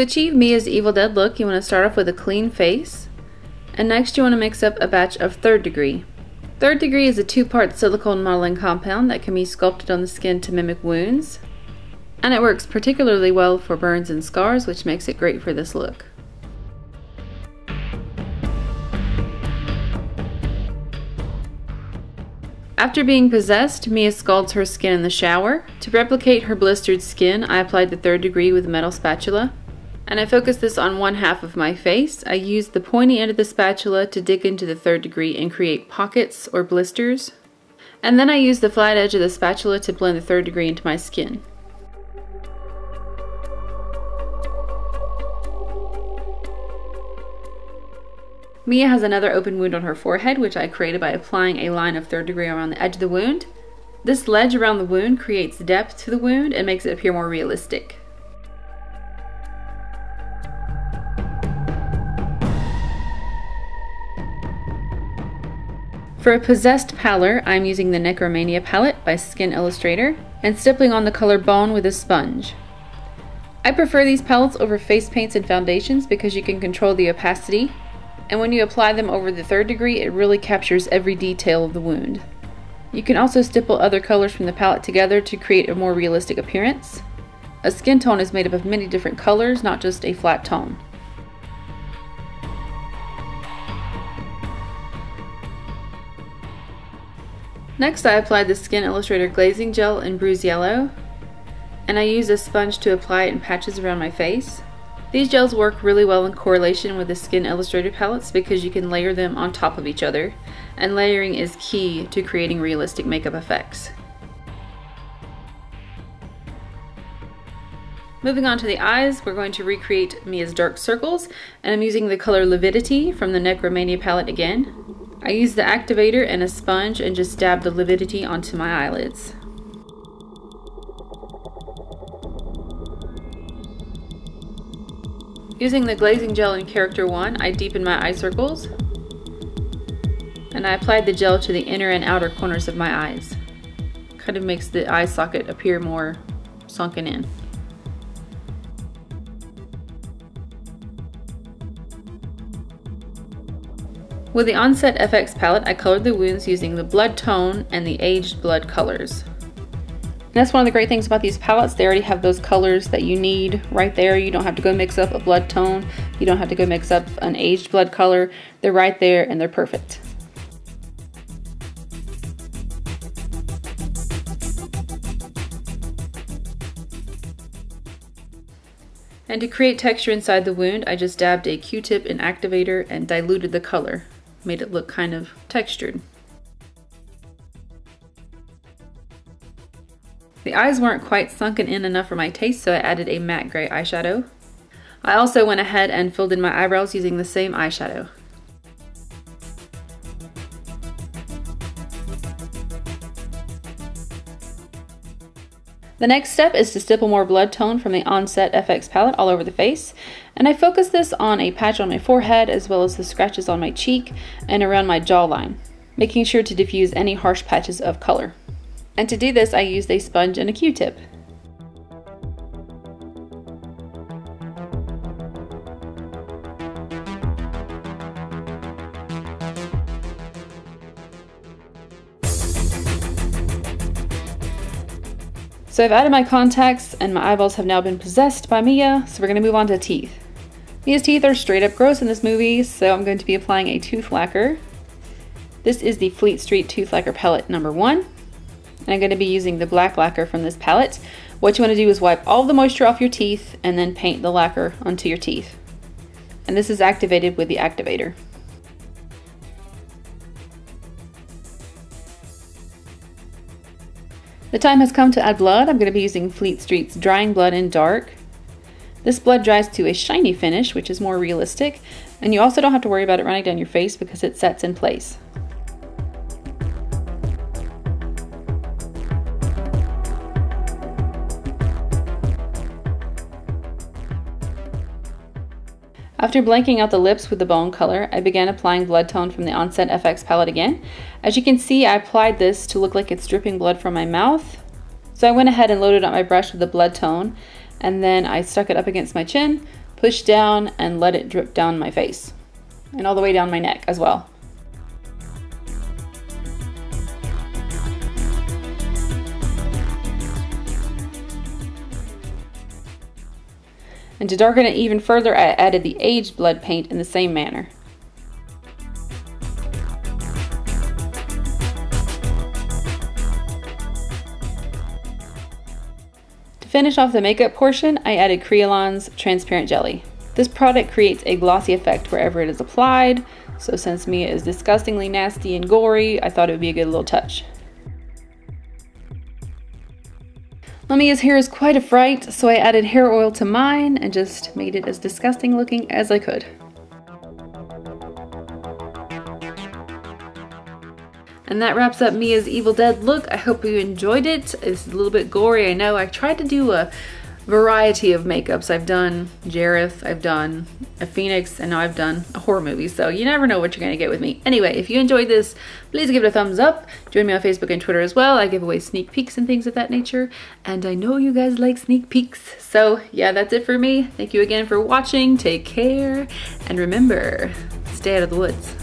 achieve Mia's Evil Dead look, you want to start off with a clean face, and next you want to mix up a batch of 3rd degree. 3rd degree is a 2-part silicone modeling compound that can be sculpted on the skin to mimic wounds, and it works particularly well for burns and scars, which makes it great for this look. After being possessed, Mia scalds her skin in the shower. To replicate her blistered skin, I applied the 3rd degree with a metal spatula, and I focused this on one half of my face. I used the pointy end of the spatula to dig into the 3rd degree and create pockets or blisters, and then I used the flat edge of the spatula to blend the 3rd degree into my skin. Mia has another open wound on her forehead, which I created by applying a line of 3rd degree around the edge of the wound. This ledge around the wound creates depth to the wound and makes it appear more realistic. For a possessed pallor, I'm using the Necromania palette by Skin Illustrator and stippling on the color Bone with a sponge. I prefer these palettes over face paints and foundations because you can control the opacity, and when you apply them over the 3rd degree, it really captures every detail of the wound. You can also stipple other colors from the palette together to create a more realistic appearance. A skin tone is made up of many different colors, not just a flat tone. Next, I applied the Skin Illustrator Glazing Gel in Bruise Yellow, and I used a sponge to apply it in patches around my face. These gels work really well in correlation with the Skin Illustrator palettes because you can layer them on top of each other, and layering is key to creating realistic makeup effects. Moving on to the eyes, we're going to recreate Mia's dark circles, and I'm using the color Lividity from the Necromania palette again. I used the activator and a sponge and just dabbed the Lividity onto my eyelids. Using the glazing gel in Character 1, I deepened my eye circles, and I applied the gel to the inner and outer corners of my eyes. Kind of makes the eye socket appear more sunken in. With the Onset FX palette, I colored the wounds using the blood tone and the aged blood colors. And that's one of the great things about these palettes. They already have those colors that you need right there. You don't have to go mix up a blood tone. You don't have to go mix up an aged blood color. They're right there and they're perfect. And to create texture inside the wound, I just dabbed a Q-tip in activator and diluted the color. Made it look kind of textured. The eyes weren't quite sunken in enough for my taste, so I added a matte gray eyeshadow. I also went ahead and filled in my eyebrows using the same eyeshadow. The next step is to stipple more blood tone from the Onset FX palette all over the face, and I focus this on a patch on my forehead as well as the scratches on my cheek and around my jawline, making sure to diffuse any harsh patches of color. And to do this, I used a sponge and a Q-tip. So I've added my contacts and my eyeballs have now been possessed by Mia, so we're going to move on to teeth. Mia's teeth are straight up gross in this movie, so I'm going to be applying a tooth lacquer. This is the Fleet Street Tooth Lacquer Palette number 1. And I'm going to be using the black lacquer from this palette. What you want to do is wipe all the moisture off your teeth and then paint the lacquer onto your teeth. And this is activated with the activator. The time has come to add blood. I'm going to be using Fleet Street's Drying Blood in Dark. This blood dries to a shiny finish, which is more realistic, and you also don't have to worry about it running down your face because it sets in place. After blanking out the lips with the bone color, I began applying blood tone from the Onset FX palette again. As you can see, I applied this to look like it's dripping blood from my mouth. So I went ahead and loaded up my brush with the blood tone, and then I stuck it up against my chin, push down and let it drip down my face and all the way down my neck as well. And to darken it even further, I added the aged blood paint in the same manner. To finish off the makeup portion, I added Kryolan's transparent jelly. This product creates a glossy effect wherever it is applied, so since Mia is disgustingly nasty and gory, I thought it would be a good little touch. Mia's hair is quite a fright, so I added hair oil to mine and just made it as disgusting looking as I could. And that wraps up Mia's Evil Dead look. I hope you enjoyed it. It's a little bit gory, I know. I tried to do a variety of makeups. I've done Jareth, I've done a Phoenix, and now I've done a horror movie, so you never know what you're gonna get with me. Anyway, if you enjoyed this, please give it a thumbs up. Join me on Facebook and Twitter as well. I give away sneak peeks and things of that nature, and I know you guys like sneak peeks. So yeah, that's it for me. Thank you again for watching. Take care, and remember, stay out of the woods.